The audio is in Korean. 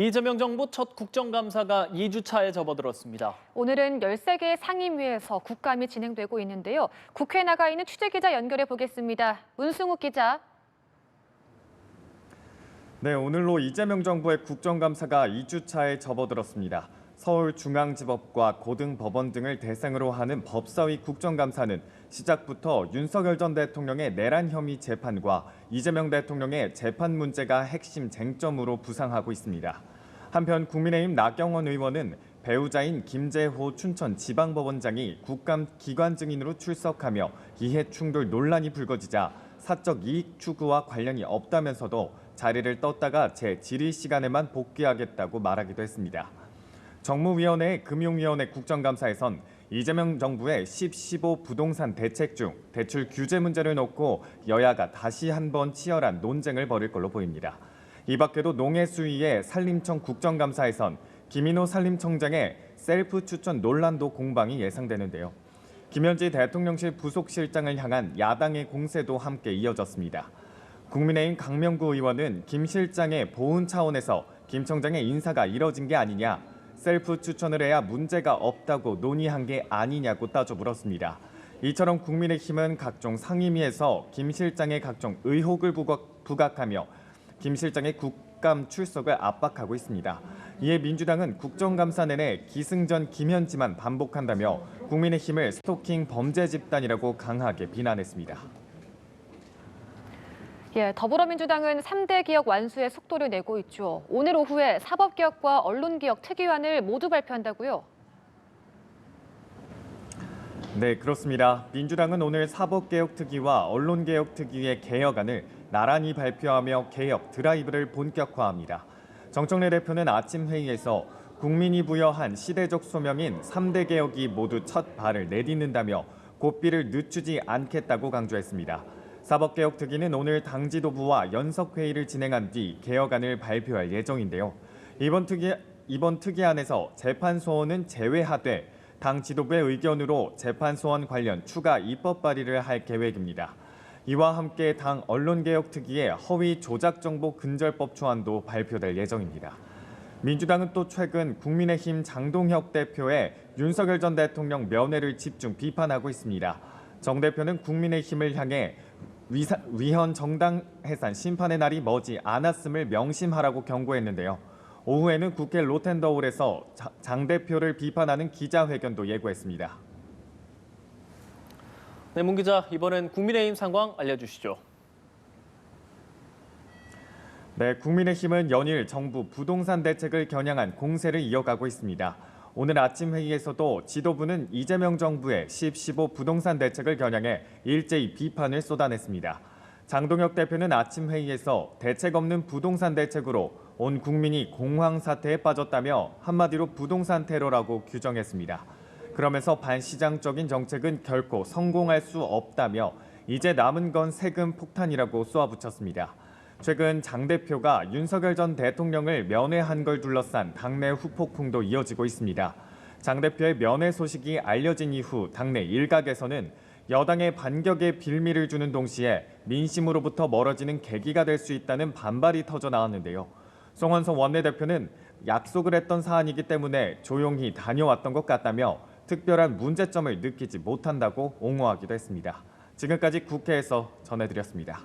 이재명 정부 첫 국정감사가 2주차에 접어들었습니다. 오늘은 13개의 상임위에서 국감이 진행되고 있는데요. 국회에 나가 있는 취재기자 연결해 보겠습니다. 문승욱 기자. 네, 오늘로 이재명 정부의 국정감사가 2주차에 접어들었습니다. 서울중앙지법과 고등법원 등을 대상으로 하는 법사위 국정감사는 시작부터 윤석열 전 대통령의 내란 혐의 재판과 이재명 대통령의 재판 문제가 핵심 쟁점으로 부상하고 있습니다. 한편 국민의힘 나경원 의원은 배우자인 김재호 춘천지방법원장이 국감 기관 증인으로 출석하며 이해충돌 논란이 불거지자 사적 이익 추구와 관련이 없다면서도 자리를 떴다가 제 질의 시간에만 복귀하겠다고 말하기도 했습니다. 정무위원회 금융위원회 국정감사에선 이재명 정부의 10.15 부동산 대책 중 대출 규제 문제를 놓고 여야가 다시 한번 치열한 논쟁을 벌일 걸로 보입니다. 이 밖에도 농해수위의 산림청 국정감사에선 김인호 산림청장의 셀프 추천 논란도 공방이 예상되는데요. 김현지 대통령실 부속실장을 향한 야당의 공세도 함께 이어졌습니다. 국민의힘 강명구 의원은 김 실장의 보훈 차원에서 김 청장의 인사가 이뤄진 게 아니냐, 셀프 추천을 해야 문제가 없다고 논의한 게 아니냐고 따져 물었습니다. 이처럼 국민의힘은 각종 상임위에서 김 실장의 각종 의혹을 부각하며 김 실장의 국감 출석을 압박하고 있습니다. 이에 민주당은 국정감사 내내 기승전 김현지만 반복한다며 국민의힘을 스토킹 범죄 집단이라고 강하게 비난했습니다. 더불어민주당은 3대 개혁 완수에 속도를 내고 있죠. 오늘 오후에 사법개혁과 언론개혁 특위안을 모두 발표한다고요? 네, 그렇습니다. 민주당은 오늘 사법개혁특위와 언론개혁특위의 개혁안을 나란히 발표하며 개혁 드라이브를 본격화합니다. 정청래 대표는 아침 회의에서 국민이 부여한 시대적 소명인 3대 개혁이 모두 첫 발을 내딛는다며 고삐를 늦추지 않겠다고 강조했습니다. 사법개혁특위는 오늘 당 지도부와 연석회의를 진행한 뒤 개혁안을 발표할 예정인데요. 이번 특위안에서 재판소원은 제외하되 당 지도부의 의견으로 재판소원 관련 추가 입법 발의를 할 계획입니다. 이와 함께 당 언론개혁특위의 허위 조작정보 근절법 초안도 발표될 예정입니다. 민주당은 또 최근 국민의힘 장동혁 대표의 윤석열 전 대통령 면회를 집중 비판하고 있습니다. 정 대표는 국민의힘을 향해 위헌 정당 해산 심판의 날이 머지 않았음을 명심하라고 경고했는데요. 오후에는 국회 로텐더홀에서 장 대표를 비판하는 기자회견도 예고했습니다. 네, 문 기자, 이번엔 국민의힘 상황 알려주시죠. 네, 국민의힘은 연일 정부 부동산 대책을 겨냥한 공세를 이어가고 있습니다. 오늘 아침 회의에서도 지도부는 이재명 정부의 10.15 부동산 대책을 겨냥해 일제히 비판을 쏟아냈습니다. 장동혁 대표는 아침 회의에서 대책 없는 부동산 대책으로 온 국민이 공황 사태에 빠졌다며 한마디로 부동산 테러라고 규정했습니다. 그러면서 반시장적인 정책은 결코 성공할 수 없다며 이제 남은 건 세금 폭탄이라고 쏘아붙였습니다. 최근 장 대표가 윤석열 전 대통령을 면회한 걸 둘러싼 당내 후폭풍도 이어지고 있습니다. 장 대표의 면회 소식이 알려진 이후 당내 일각에서는 여당의 반격에 빌미를 주는 동시에 민심으로부터 멀어지는 계기가 될 수 있다는 반발이 터져 나왔는데요. 송원석 원내대표는 약속을 했던 사안이기 때문에 조용히 다녀왔던 것 같다며 특별한 문제점을 느끼지 못한다고 옹호하기도 했습니다. 지금까지 국회에서 전해드렸습니다.